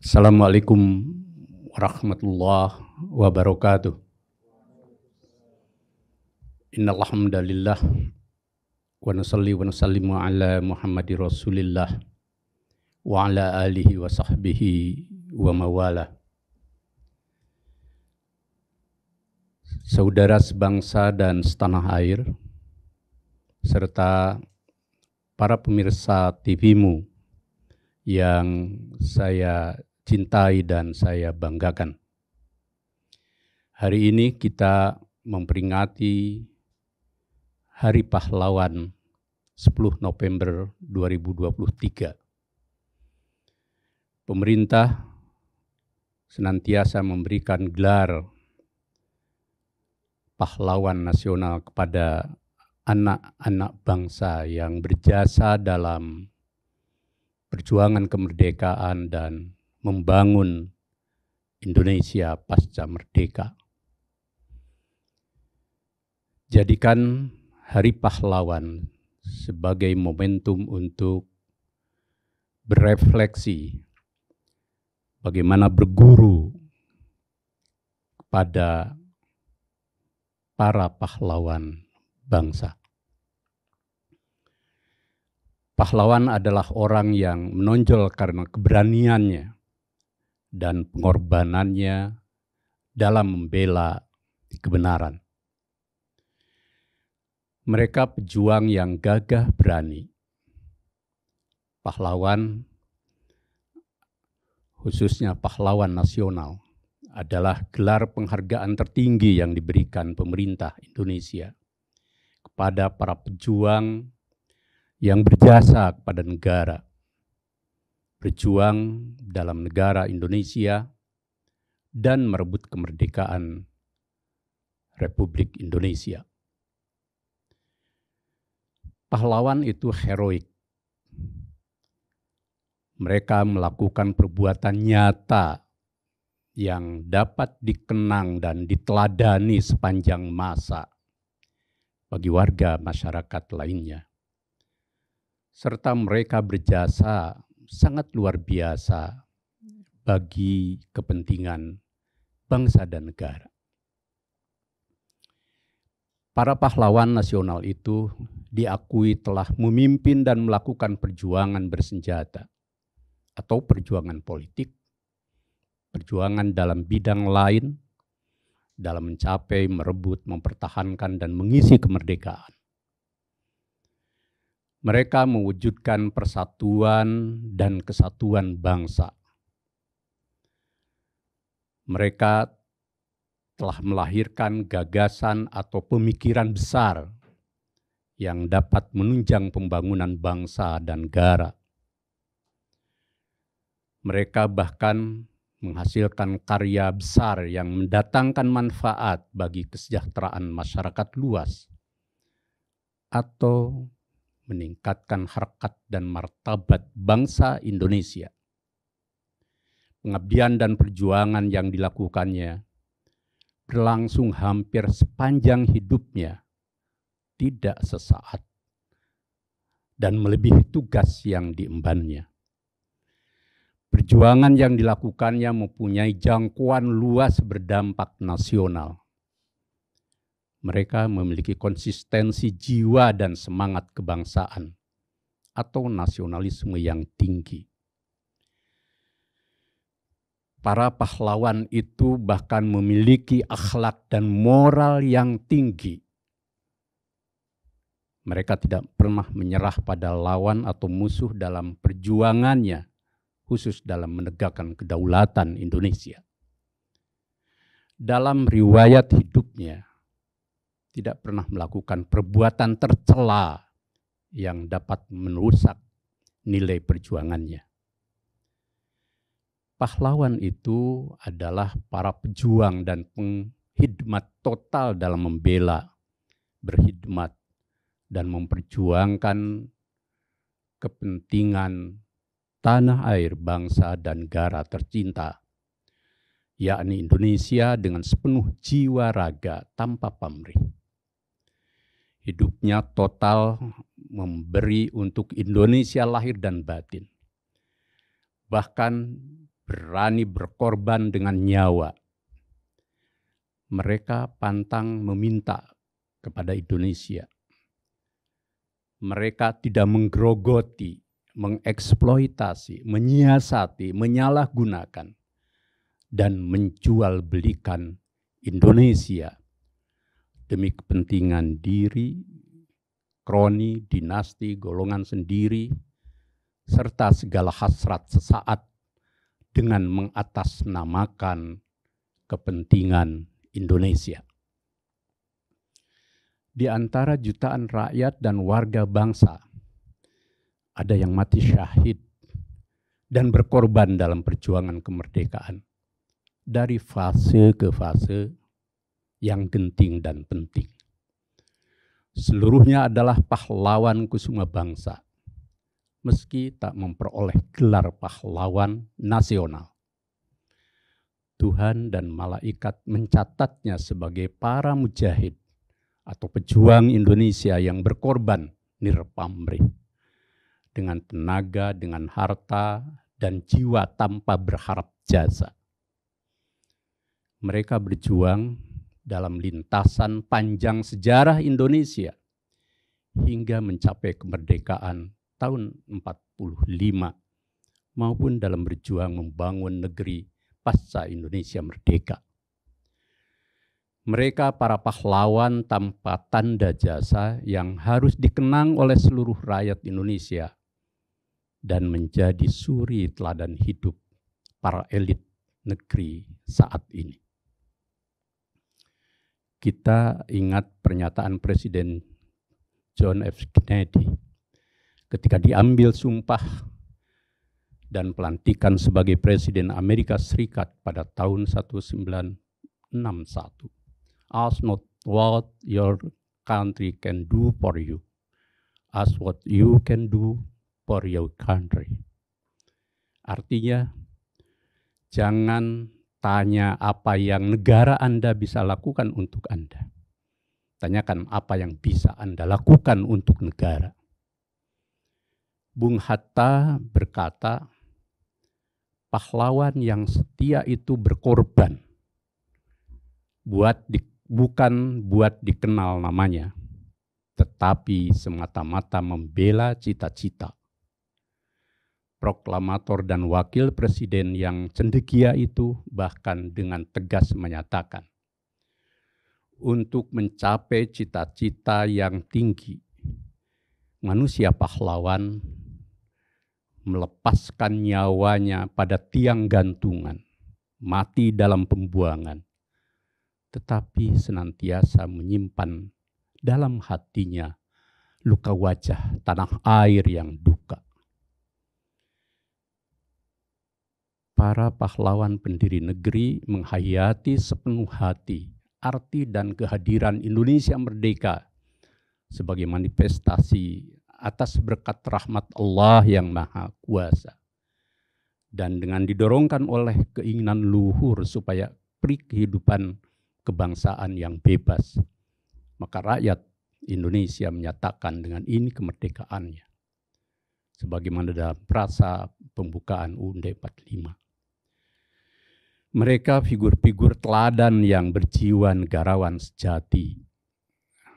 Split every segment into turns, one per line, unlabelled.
Assalamualaikum warahmatullahi wabarakatuh. Innal hamdalillah wa nusalli wa nusallimu ala Muhammadir Rasulillah wa ala alihi wa sahbihi wa mawala. Saudara sebangsa dan setanah air, serta para pemirsa TV-mu yang saya cintai dan saya banggakan. Hari ini kita memperingati Hari Pahlawan 10 November 2023. Pemerintah senantiasa memberikan gelar pahlawan nasional kepada anak-anak bangsa yang berjasa dalam perjuangan kemerdekaan dan membangun Indonesia pasca merdeka. Jadikan Hari Pahlawan sebagai momentum untuk berefleksi bagaimana berguru kepada para pahlawan bangsa. Pahlawan adalah orang yang menonjol karena keberaniannya dan pengorbanannya dalam membela kebenaran. Mereka pejuang yang gagah berani. Pahlawan, khususnya pahlawan nasional, adalah gelar penghargaan tertinggi yang diberikan pemerintah Indonesia kepada para pejuang yang berjasa kepada negara, berjuang dalam negara Indonesia, dan merebut kemerdekaan Republik Indonesia. Pahlawan itu heroik. Mereka melakukan perbuatan nyata yang dapat dikenang dan diteladani sepanjang masa bagi warga masyarakat lainnya. Serta mereka berjasa sangat luar biasa bagi kepentingan bangsa dan negara. Para pahlawan nasional itu diakui telah memimpin dan melakukan perjuangan bersenjata atau perjuangan politik, perjuangan dalam bidang lain, dalam mencapai, merebut, mempertahankan, dan mengisi kemerdekaan. Mereka mewujudkan persatuan dan kesatuan bangsa. Mereka telah melahirkan gagasan atau pemikiran besar yang dapat menunjang pembangunan bangsa dan negara. Mereka bahkan menghasilkan karya besar yang mendatangkan manfaat bagi kesejahteraan masyarakat luas atau meningkatkan harkat dan martabat bangsa Indonesia. Pengabdian dan perjuangan yang dilakukannya berlangsung hampir sepanjang hidupnya, tidak sesaat, dan melebihi tugas yang diembannya. Perjuangan yang dilakukannya mempunyai jangkauan luas berdampak nasional. Mereka memiliki konsistensi jiwa dan semangat kebangsaan atau nasionalisme yang tinggi. Para pahlawan itu bahkan memiliki akhlak dan moral yang tinggi. Mereka tidak pernah menyerah pada lawan atau musuh dalam perjuangannya, khusus dalam menegakkan kedaulatan Indonesia. Dalam riwayat hidupnya, tidak pernah melakukan perbuatan tercela yang dapat merusak nilai perjuangannya. Pahlawan itu adalah para pejuang dan pengkhidmat total dalam membela, berkhidmat, dan memperjuangkan kepentingan tanah air, bangsa, dan negara tercinta, yakni Indonesia, dengan sepenuh jiwa raga tanpa pamrih. Hidupnya total memberi untuk Indonesia lahir dan batin. Bahkan berani berkorban dengan nyawa. Mereka pantang meminta kepada Indonesia. Mereka tidak menggerogoti, mengeksploitasi, menyiasati, menyalahgunakan, dan menjual belikan Indonesia demi kepentingan diri, kroni, dinasti, golongan sendiri, serta segala hasrat sesaat dengan mengatasnamakan kepentingan Indonesia. Di antara jutaan rakyat dan warga bangsa, ada yang mati syahid dan berkorban dalam perjuangan kemerdekaan dari fase ke fase yang genting dan penting. Seluruhnya adalah pahlawan kusuma bangsa, meski tak memperoleh gelar pahlawan nasional. Tuhan dan malaikat mencatatnya sebagai para mujahid atau pejuang Indonesia yang berkorban nirpamrih dengan tenaga, dengan harta, dan jiwa tanpa berharap jasa. Mereka berjuang dalam lintasan panjang sejarah Indonesia hingga mencapai kemerdekaan tahun 45 maupun dalam berjuang membangun negeri pasca Indonesia merdeka. Mereka para pahlawan tanpa tanda jasa yang harus dikenang oleh seluruh rakyat Indonesia dan menjadi suri teladan hidup para elit negeri saat ini. Kita ingat pernyataan Presiden John F. Kennedy ketika diambil sumpah dan pelantikan sebagai Presiden Amerika Serikat pada tahun 1961. Ask not what your country can do for you, ask what you can do for your country. Artinya, jangan tanya apa yang negara Anda bisa lakukan untuk Anda. Tanyakan apa yang bisa Anda lakukan untuk negara. Bung Hatta berkata, pahlawan yang setia itu berkorban, bukan buat dikenal namanya, tetapi semata-mata membela cita-cita. Proklamator dan wakil presiden yang cendekia itu bahkan dengan tegas menyatakan, untuk mencapai cita-cita yang tinggi, manusia pahlawan melepaskan nyawanya pada tiang gantungan, mati dalam pembuangan, tetapi senantiasa menyimpan dalam hatinya luka wajah tanah air yang duka. Para pahlawan pendiri negeri menghayati sepenuh hati arti dan kehadiran Indonesia merdeka sebagai manifestasi atas berkat rahmat Allah yang Maha Kuasa. Dan dengan didorongkan oleh keinginan luhur supaya peri kehidupan kebangsaan yang bebas, maka rakyat Indonesia menyatakan dengan ini kemerdekaannya. Sebagaimana dalam frasa pembukaan UUD 45. Mereka figur-figur teladan yang berjiwa negarawan sejati.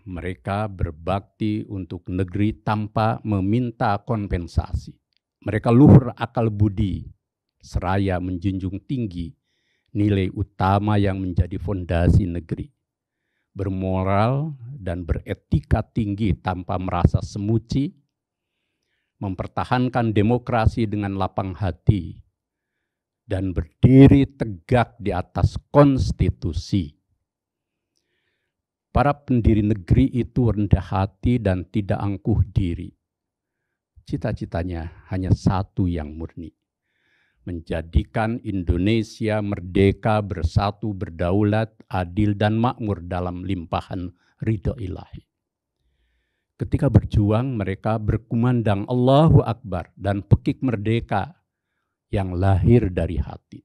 Mereka berbakti untuk negeri tanpa meminta kompensasi. Mereka luhur akal budi, seraya menjunjung tinggi nilai utama yang menjadi fondasi negeri. Bermoral dan beretika tinggi tanpa merasa semuci, mempertahankan demokrasi dengan lapang hati, dan berdiri tegak di atas konstitusi. Para pendiri negeri itu rendah hati dan tidak angkuh diri. Cita-citanya hanya satu yang murni, menjadikan Indonesia merdeka, bersatu, berdaulat, adil, dan makmur dalam limpahan ridho ilahi. Ketika berjuang, mereka berkumandang Allahu Akbar dan pekik merdeka yang lahir dari hati.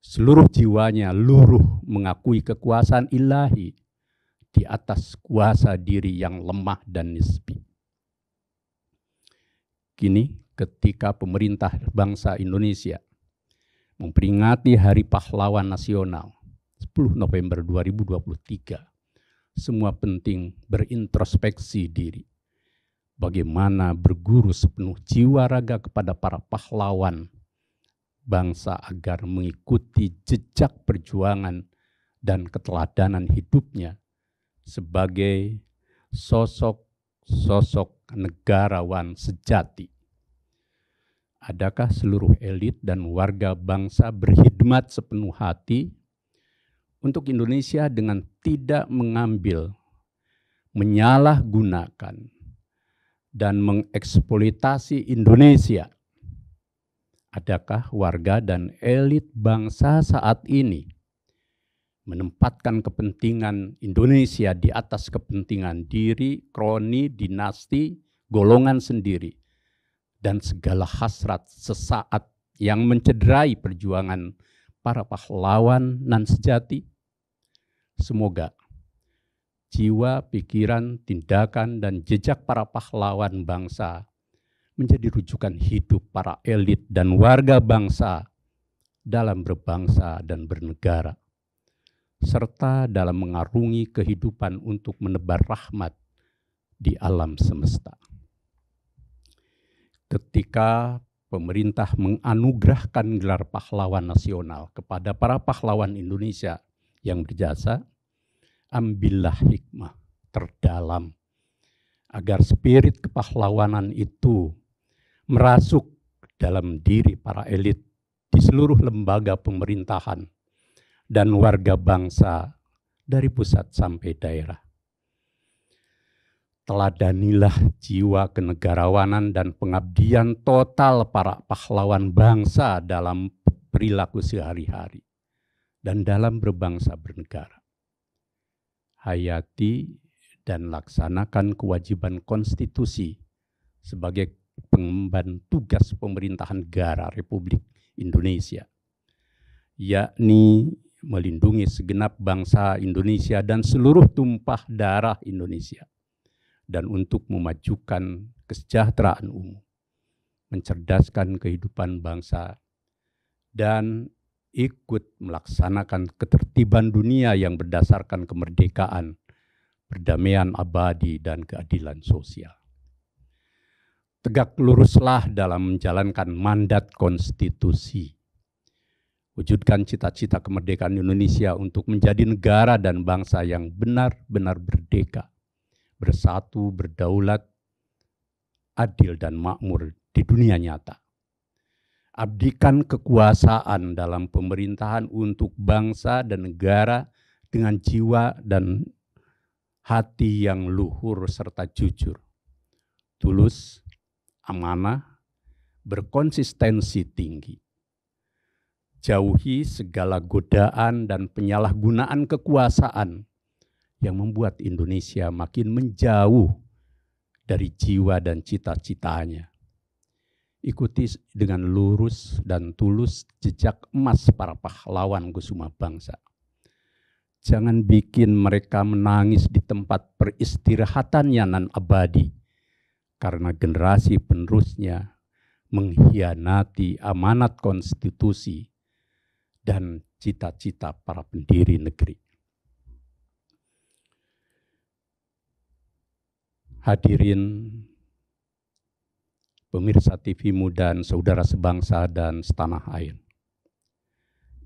Seluruh jiwanya luruh mengakui kekuasaan ilahi di atas kuasa diri yang lemah dan nisbi. Kini ketika pemerintah bangsa Indonesia memperingati Hari Pahlawan Nasional 10 November 2023, semua penting berintrospeksi diri. Bagaimana berguru sepenuh jiwa raga kepada para pahlawan bangsa agar mengikuti jejak perjuangan dan keteladanan hidupnya sebagai sosok negarawan sejati. Adakah seluruh elit dan warga bangsa berkhidmat sepenuh hati untuk Indonesia dengan tidak mengambil, menyalahgunakan, dan mengeksploitasi Indonesia? Adakah warga dan elit bangsa saat ini menempatkan kepentingan Indonesia di atas kepentingan diri, kroni, dinasti, golongan sendiri, dan segala hasrat sesaat yang mencederai perjuangan para pahlawan nan sejati? Semoga jiwa, pikiran, tindakan, dan jejak para pahlawan bangsa menjadi rujukan hidup para elit dan warga bangsa dalam berbangsa dan bernegara, serta dalam mengarungi kehidupan untuk menebar rahmat di alam semesta. Ketika pemerintah menganugerahkan gelar pahlawan nasional kepada para pahlawan Indonesia yang berjasa, ambillah hikmah terdalam agar spirit kepahlawanan itu merasuk dalam diri para elit di seluruh lembaga pemerintahan dan warga bangsa dari pusat sampai daerah. Teladanilah jiwa kenegarawanan dan pengabdian total para pahlawan bangsa dalam perilaku sehari-hari dan dalam berbangsa bernegara. Hayati dan laksanakan kewajiban konstitusi sebagai pengemban tugas pemerintahan negara Republik Indonesia, yakni melindungi segenap bangsa Indonesia dan seluruh tumpah darah Indonesia, dan untuk memajukan kesejahteraan umum, mencerdaskan kehidupan bangsa, dan ikut melaksanakan ketertiban dunia yang berdasarkan kemerdekaan, perdamaian abadi, dan keadilan sosial. Tegak luruslah dalam menjalankan mandat konstitusi. Wujudkan cita-cita kemerdekaan Indonesia untuk menjadi negara dan bangsa yang benar-benar merdeka, bersatu, berdaulat, adil, dan makmur di dunia nyata. Abdikan kekuasaan dalam pemerintahan untuk bangsa dan negara dengan jiwa dan hati yang luhur serta jujur, tulus, amanah, berkonsistensi tinggi. Jauhi segala godaan dan penyalahgunaan kekuasaan yang membuat Indonesia makin menjauh dari jiwa dan cita-citanya. Ikuti dengan lurus dan tulus jejak emas para pahlawan kusuma bangsa. Jangan bikin mereka menangis di tempat peristirahatannya nan abadi, karena generasi penerusnya mengkhianati amanat konstitusi dan cita-cita para pendiri negeri. Hadirin pemirsa TV-mu dan saudara sebangsa dan setanah air.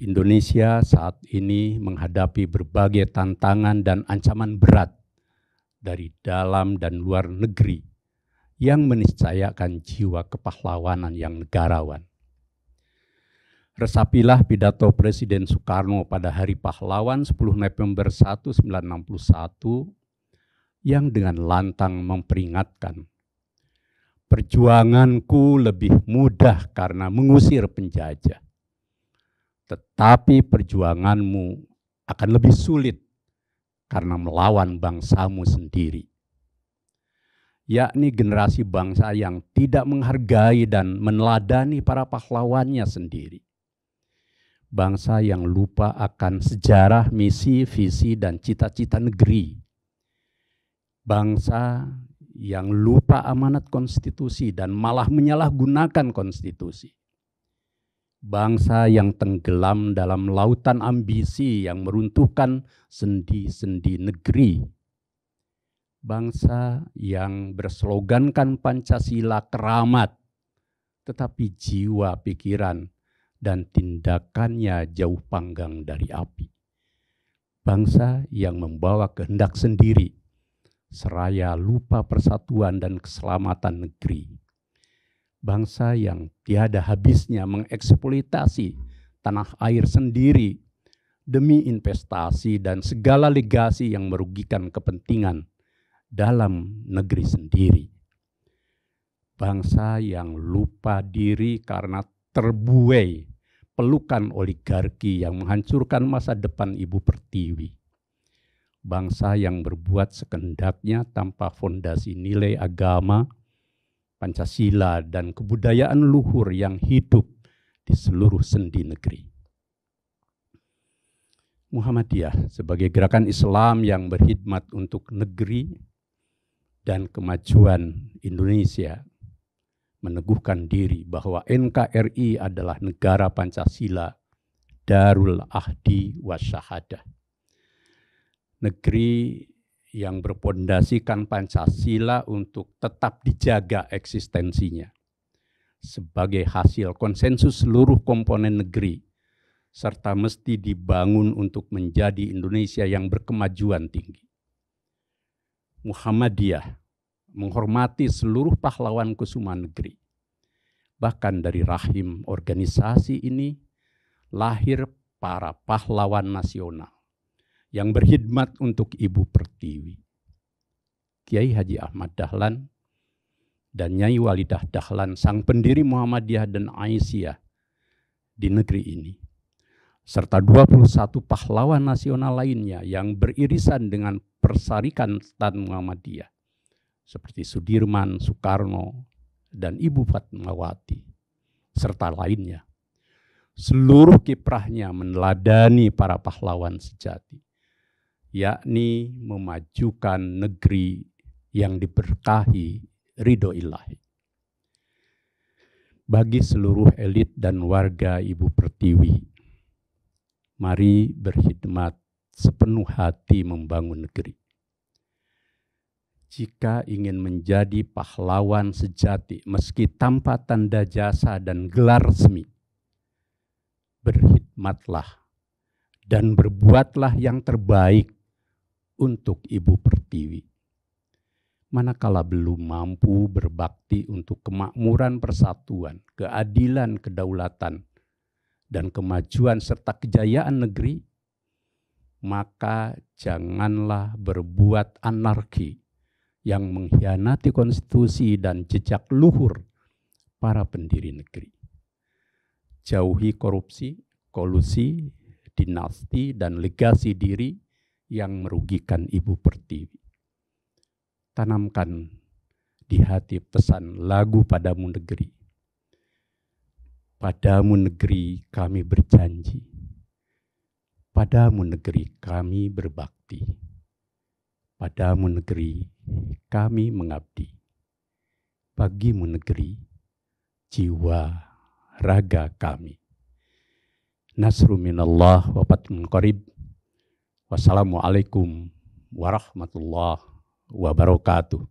Indonesia saat ini menghadapi berbagai tantangan dan ancaman berat dari dalam dan luar negeri yang meniscayakan jiwa kepahlawanan yang negarawan. Resapilah pidato Presiden Soekarno pada Hari Pahlawan 10 November 1961 yang dengan lantang memperingatkan, perjuanganku lebih mudah karena mengusir penjajah, tetapi perjuanganmu akan lebih sulit karena melawan bangsamu sendiri. Yakni generasi bangsa yang tidak menghargai dan meneladani para pahlawannya sendiri. Bangsa yang lupa akan sejarah, misi, visi, dan cita-cita negeri. Bangsa yang lupa amanat konstitusi dan malah menyalahgunakan konstitusi. Bangsa yang tenggelam dalam lautan ambisi yang meruntuhkan sendi-sendi negeri. Bangsa yang berslogankan Pancasila keramat, tetapi jiwa, pikiran, dan tindakannya jauh panggang dari api. Bangsa yang membawa kehendak sendiri, seraya lupa persatuan dan keselamatan negeri. Bangsa yang tiada habisnya mengeksploitasi tanah air sendiri demi investasi dan segala legasi yang merugikan kepentingan dalam negeri sendiri. Bangsa yang lupa diri karena terbuai pelukan oligarki yang menghancurkan masa depan Ibu Pertiwi. Bangsa yang berbuat sekehendaknya tanpa fondasi nilai agama, Pancasila, dan kebudayaan luhur yang hidup di seluruh sendi negeri. Muhammadiyah sebagai gerakan Islam yang berkhidmat untuk negeri dan kemajuan Indonesia meneguhkan diri bahwa NKRI adalah negara Pancasila, Darul Ahdi Wasyahadah. Negeri yang berpondasikan Pancasila untuk tetap dijaga eksistensinya sebagai hasil konsensus seluruh komponen negeri, serta mesti dibangun untuk menjadi Indonesia yang berkemajuan tinggi. Muhammadiyah menghormati seluruh pahlawan kusuma negeri. Bahkan dari rahim organisasi ini lahir para pahlawan nasional yang berkhidmat untuk Ibu Pertiwi. Kiai Haji Ahmad Dahlan dan Nyai Walidah Dahlan, sang pendiri Muhammadiyah dan Aisyah di negeri ini, serta 21 pahlawan nasional lainnya yang beririsan dengan persarikan Stan Muhammadiyah, seperti Sudirman, Soekarno, dan Ibu Fatmawati, serta lainnya. Seluruh kiprahnya meneladani para pahlawan sejati, yakni memajukan negeri yang diberkahi ridho ilahi. Bagi seluruh elit dan warga Ibu Pertiwi, mari berkhidmat sepenuh hati membangun negeri. Jika ingin menjadi pahlawan sejati meski tanpa tanda jasa dan gelar resmi, berkhidmatlah dan berbuatlah yang terbaik untuk Ibu Pertiwi. Manakala belum mampu berbakti untuk kemakmuran persatuan, keadilan, kedaulatan, dan kemajuan serta kejayaan negeri, maka janganlah berbuat anarki yang mengkhianati konstitusi dan jejak luhur para pendiri negeri. Jauhi korupsi, kolusi, dinasti, dan legasi diri yang merugikan Ibu Pertiwi. Tanamkan di hati pesan lagu Padamu Negeri. Padamu negeri kami berjanji, padamu negeri kami berbakti, padamu negeri kami mengabdi, bagimu negeri jiwa raga kami. Nasru minallah wa fathun qarib. Wassalamualaikum warahmatullahi wabarakatuh.